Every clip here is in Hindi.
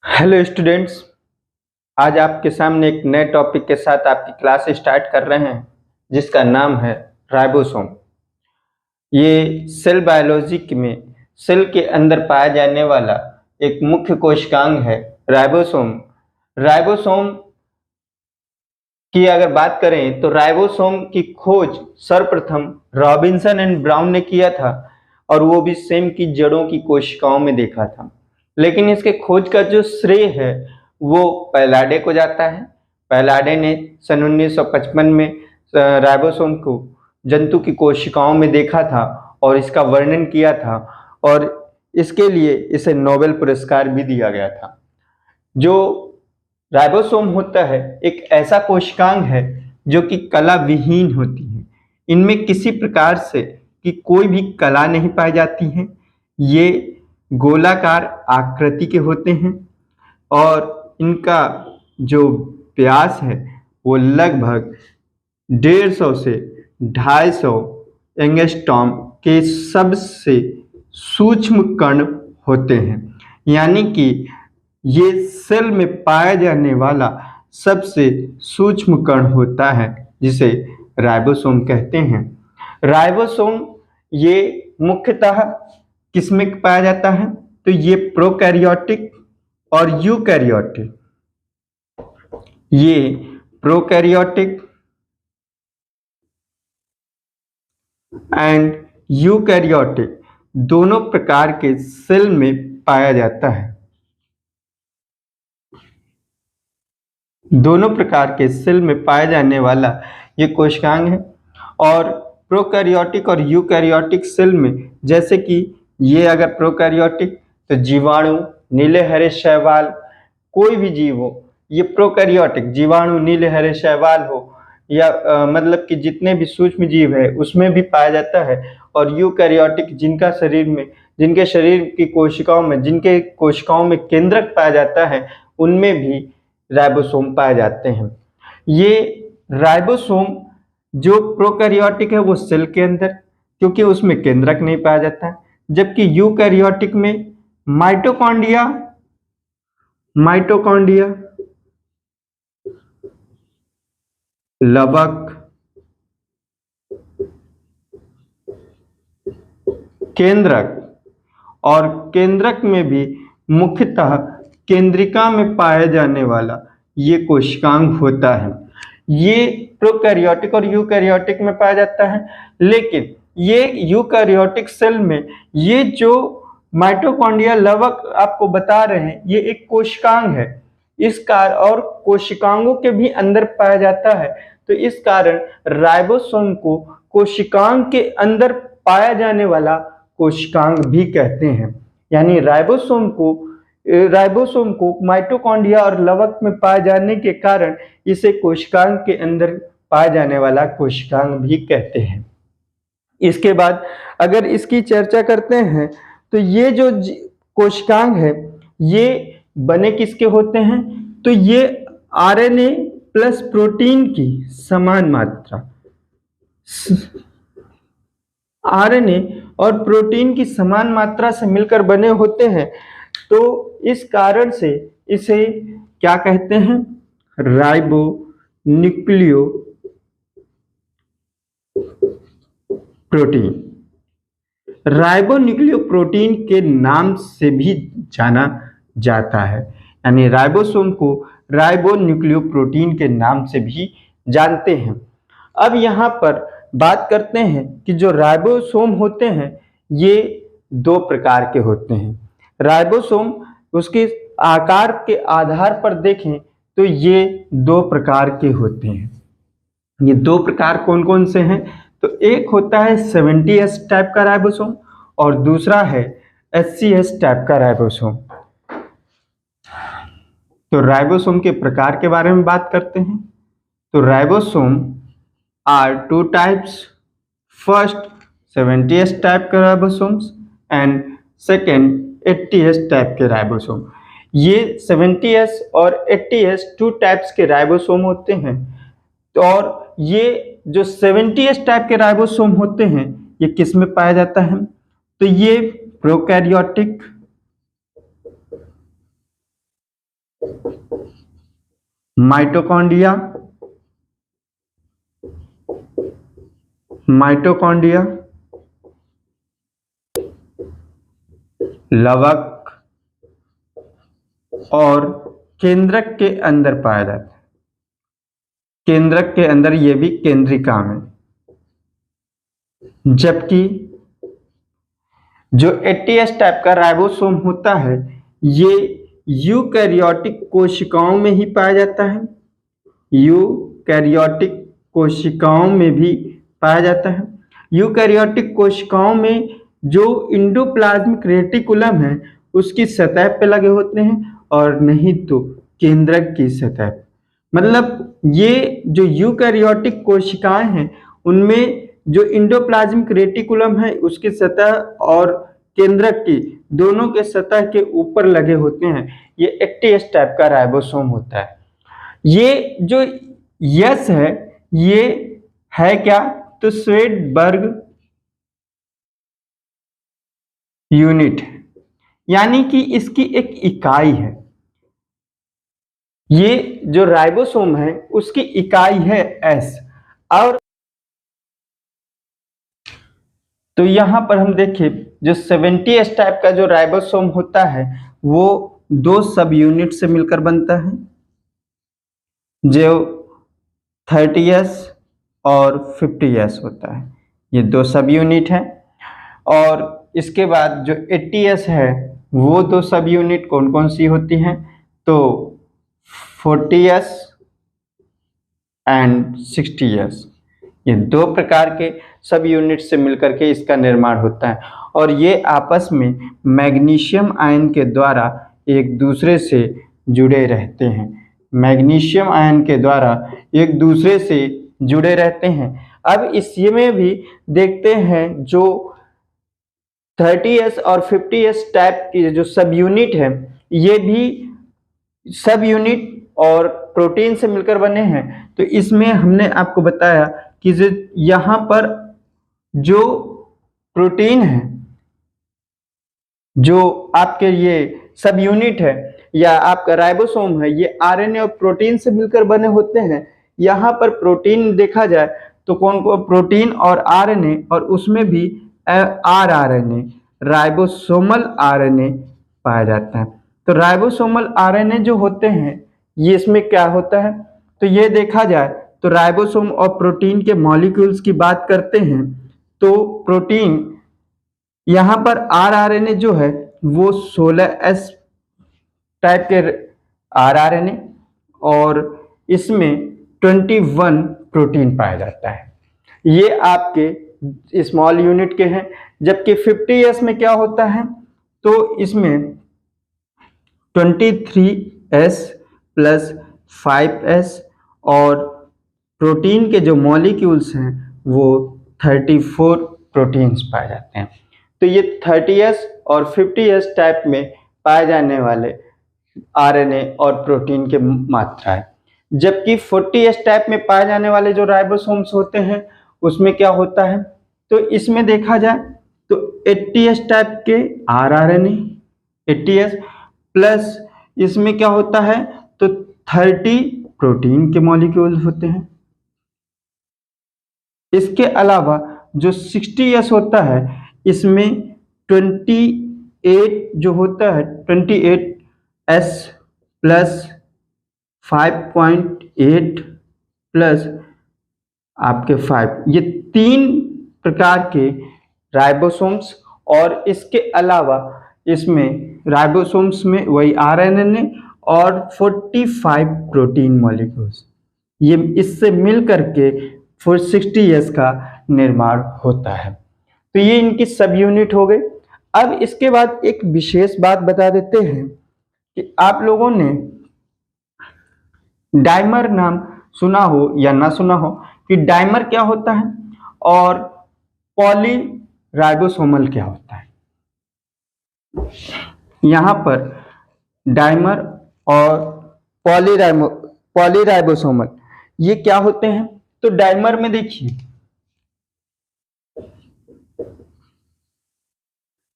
Hello students. आज आपके सामने एक नए टॉपिक के साथ आपकी क्लास स्टार्ट कर रहे हैं जिसका नाम है राइबोसोम। ये सेल बायोलॉजी में सेल के अंदर पाया जाने वाला एक मुख्य कोशिकांग है राइबोसोम। राइबोसोम की अगर बात करें तो राइबोसोम की खोज सर्वप्रथम रॉबिन्सन एंड ब्राउन ने किया था और वो भी सेम की जड़ों की कोशिकाओं में देखा था। लेकिन इसके खोज का जो श्रेय है वो पैलाडे को जाता है। पैलाडे ने सन 1955 में राइबोसोम को जंतु की कोशिकाओं में देखा था और इसका वर्णन किया था और इसके लिए इसे नोबेल पुरस्कार भी दिया गया था। जो राइबोसोम होता है एक ऐसा कोशिकांग है जो कि कला विहीन होती है। इनमें किसी प्रकार से कि कोई भी कला नहीं पाई जाती है। ये गोलाकार आकृति के होते हैं और इनका जो व्यास है वो लगभग 150 से 250 एंगस्ट्रॉम के सबसे सूक्ष्म कण होते हैं। यानी कि ये सेल में पाया जाने वाला सबसे सूक्ष्म कण होता है जिसे राइबोसोम कहते हैं। राइबोसोम ये मुख्यतः किसमें पाया जाता है तो ये प्रोकैरियोटिक और यूकैरियोटिक, ये प्रोकैरियोटिक एंड यूकैरियोटिक दोनों प्रकार के सेल में पाया जाता है। दोनों प्रकार के सेल में पाया जाने वाला ये कोशिकांग है। और प्रोकैरियोटिक और यूकैरियोटिक सेल में जैसे कि ये अगर प्रोकैरियोटिक तो जीवाणु, नीले हरे शैवाल, कोई भी जीव हो, ये प्रोकैरियोटिक जीवाणु, नीले हरे शैवाल हो या मतलब कि जितने भी सूक्ष्म जीव है उसमें भी पाया जाता है। और यूकैरियोटिक जिनके शरीर की कोशिकाओं में, जिनके कोशिकाओं में केंद्रक पाया जाता है उनमें भी राइबोसोम पाए जाते हैं। ये राइबोसोम जो प्रोकैरियोटिक है वो सेल के अंदर, क्योंकि उसमें केंद्रक नहीं पाया जाता है, जबकि यूकैरियोटिक में माइटोकॉन्ड्रिया लवक, केंद्रक और केंद्रक में भी मुख्यतः केंद्रिका में पाया जाने वाला ये कोशिकांग होता है। ये प्रोकैरियोटिक और यूकैरियोटिक में पाया जाता है। लेकिन ये यूकैरियोटिक सेल में ये जो माइटोकॉन्ड्रिया लवक आपको बता रहे हैं ये एक कोशिकांग है। इस कारण और कोशिकांगों के भी अंदर पाया जाता है, तो इस कारण राइबोसोम को कोशिकांग के अंदर पाया जाने वाला कोशिकांग भी कहते हैं। यानी राइबोसोम को माइटोकॉन्ड्रिया और लवक में पाए जाने के कारण इसे कोशिकांग के अंदर पाया जाने वाला कोशिकांग भी कहते हैं। इसके बाद अगर इसकी चर्चा करते हैं तो ये जो कोशिकांग है ये बने किसके होते हैं तो ये आरएनए प्लस प्रोटीन की समान मात्रा, आरएनए और प्रोटीन की समान मात्रा से मिलकर बने होते हैं। तो इस कारण से इसे क्या कहते हैं, ribo nucleo protein, ribo nucleo protein के नाम से भी जाना जाता है। यानी राइबोसोम को राइबो न्यूक्लियो प्रोटीन के नाम से भी जानते हैं। अब यहाँ पर बात करते हैं कि जो राइबोसोम होते हैं ये दो प्रकार के होते हैं। राइबोसोम उसके आकार के आधार पर देखें तो ये दो प्रकार के होते हैं। ये दो प्रकार कौन कौन से हैं तो एक होता है 70S टाइप का राइबोसोम और दूसरा है SCS टाइप का राइबोसोम। तो राइबोसोम के प्रकार के बारे में बात करते हैं। तो ribosome are two types, first 70S type के ribosomes and second 80S type के राइबोसोम। ये 70S और 80S टू टाइप्स के राइबोसोम होते हैं। तो और ये जो 70S टाइप के राइबोसोम होते हैं ये किस में पाया जाता है तो ये प्रोकैरियोटिक माइटोकॉन्ड्रिया, माइटोकॉन्ड्रिया, लवक और केंद्रक के अंदर पाया जाता है। केंद्रक के अंदर ये भी केंद्रिका में। जबकि जो 80S टाइप का राइबोसोम होता है ये यूकैरियोटिक कोशिकाओं में ही पाया जाता है। यूकैरियोटिक कोशिकाओं में भी पाया जाता है। यूकैरियोटिक कोशिकाओं में जो इंडोप्लाज्मिक रेटिकुलम है उसकी सतह पे लगे होते हैं और नहीं तो केंद्रक की सतह। मतलब ये जो यूकैरियोटिक कोशिकाएं हैं उनमें जो इंडोप्लाज्मिक रेटिकुलम है उसकी सतह और केंद्रक की दोनों के सतह के ऊपर लगे होते हैं। ये 80S टाइप का राइबोसोम होता है। ये जो यस है ये है क्या, तो स्वेडबर्ग यूनिट, यानी कि इसकी एक इकाई है। ये जो राइबोसोम है उसकी इकाई है एस। और तो यहां पर हम देखें जो 70S टाइप का जो राइबोसोम होता है वो 2 सब यूनिट से मिलकर बनता है, जो 30S और 50S होता है। ये 2 सब यूनिट है। और इसके बाद जो 80S है वो 2 सब यूनिट कौन कौन सी होती हैं, तो 40S एंड 60S। ये 2 प्रकार के सब यूनिट से मिलकर के इसका निर्माण होता है और ये आपस में मैग्नीशियम आयन के द्वारा एक दूसरे से जुड़े रहते हैं। मैग्नीशियम आयन के द्वारा एक दूसरे से जुड़े रहते हैं। अब इसमें भी देखते हैं जो 30S और 50S टाइप की जो सब यूनिट है ये भी सब यूनिट और प्रोटीन से मिलकर बने हैं। तो इसमें हमने आपको बताया कि यहाँ पर जो प्रोटीन है, जो आपके ये सब यूनिट है या आपका राइबोसोम है, ये आरएनए और प्रोटीन से मिलकर बने होते हैं। यहाँ पर प्रोटीन देखा जाए तो कौन कौन, प्रोटीन और आरएनए, और उसमें भी आरआरएनए, राइबोसोमल आरएनए पाया जाता है। तो राइबोसोमल आरएनए जो होते हैं ये इसमें क्या होता है, तो ये देखा जाए तो राइबोसोम और प्रोटीन के मॉलिक्यूल्स की बात करते हैं तो प्रोटीन यहाँ पर आरआरएनए जो है वो 16S टाइप के आरआरएनए और इसमें 21 प्रोटीन पाया जाता है। ये आपके स्मॉल यूनिट के हैं। जबकि 50S में क्या होता है, तो इसमें 23S प्लस 5S और प्रोटीन के जो मॉलिक्यूल्स हैं वो 34 प्रोटीन्स पाए जाते हैं। तो ये 30S और 50S टाइप में पाए जाने वाले आरएनए और प्रोटीन के मात्रा है। जबकि 40S टाइप में पाए जाने वाले जो राइबोसोम्स होते हैं उसमें क्या होता है, तो इसमें देखा जाए तो 80S टाइप के आरआरएनए 80S प्लस इसमें क्या होता है, तो 30 प्रोटीन के मॉलिक्यूल होते हैं। इसके अलावा जो 60S होता है इसमें 28 जो होता है 28S प्लस 5.8 प्लस आपके 5, ये 3 प्रकार के राइबोसोम्स। और इसके अलावा इसमें राइबोसोम्स में वही आरएनए और 45 प्रोटीन मॉलिक्यूल्स, ये इससे मिल करके 460S का निर्माण होता है। तो ये इनकी सब यूनिट हो गई। अब इसके बाद एक विशेष बात बता देते हैं कि आप लोगों ने डाइमर नाम सुना हो या ना सुना हो, कि डाइमर क्या होता है और पॉली राइबोसोमल क्या होता है। यहाँ पर डाइमर और पॉलीराइबोसोमल ये क्या होते हैं, तो डाइमर में देखिए,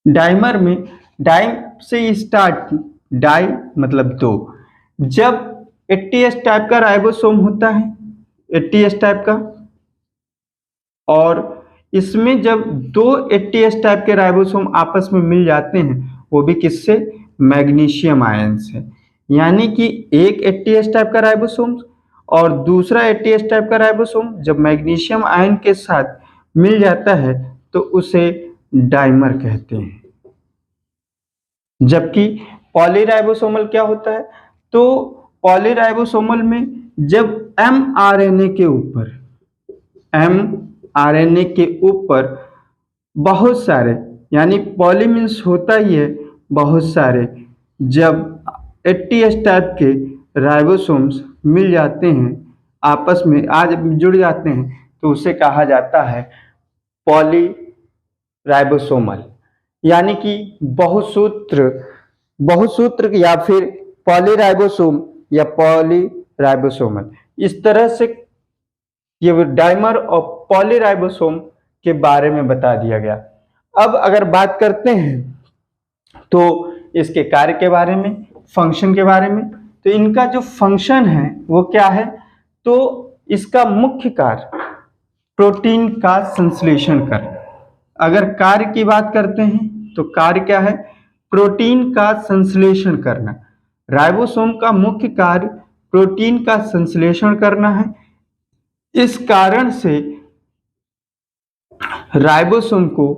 डाइमर में डाइ से स्टार्ट, डाइ मतलब 2, जब 80S टाइप का राइबोसोम होता है, 80S टाइप का, और इसमें जब दो 80S टाइप के राइबोसोम आपस में मिल जाते हैं, वो भी किससे? मैग्नीशियम आयन से। यानी कि एक 80S टाइप का राइबोसोम और दूसरा 80S टाइप का राइबोसोम जब मैग्नीशियम आयन के साथ मिल जाता है तो उसे डाइमर कहते हैं। जबकि पॉलीराइबोसोमल क्या होता है? तो पॉलीराइबोसोमल में जब mRNA के ऊपर बहुत सारे, यानी पॉली मीन्स होता ही है बहुत सारे, जब 80S टाइप के राइबोसोम्स मिल जाते हैं, आपस में आज जुड़ जाते हैं, तो उसे कहा जाता है पॉलीराइबोसोमल। यानी कि बहुसूत्र या फिर पॉलीराइबोसोम या पॉलीराइबोसोमल। इस तरह से ये डाइमर और पॉलीराइबोसोम के बारे में बता दिया गया। अब अगर बात करते हैं तो इसके कार्य के बारे में, फंक्शन के बारे में, तो इनका जो फंक्शन है वो क्या है? तो इसका मुख्य कार्य प्रोटीन का संश्लेषण करना। अगर कार्य की बात करते हैं तो कार्य क्या है? प्रोटीन का संश्लेषण करना। राइबोसोम का मुख्य कार्य प्रोटीन का संश्लेषण करना है। इस कारण से राइबोसोम को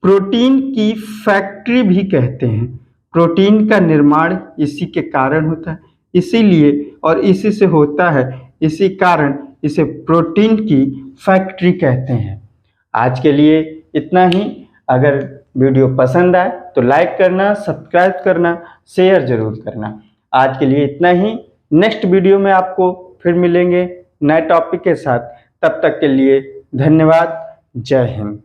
प्रोटीन की फैक्ट्री भी कहते हैं। प्रोटीन का निर्माण इसी के कारण होता है, इसीलिए और इसी से होता है, इसी कारण इसे प्रोटीन की फैक्ट्री कहते हैं। आज के लिए इतना ही। अगर वीडियो पसंद आए तो लाइक करना, सब्सक्राइब करना, शेयर जरूर करना। आज के लिए इतना ही। नेक्स्ट वीडियो में आपको फिर मिलेंगे नए टॉपिक के साथ। तब तक के लिए धन्यवाद। जय हिंद।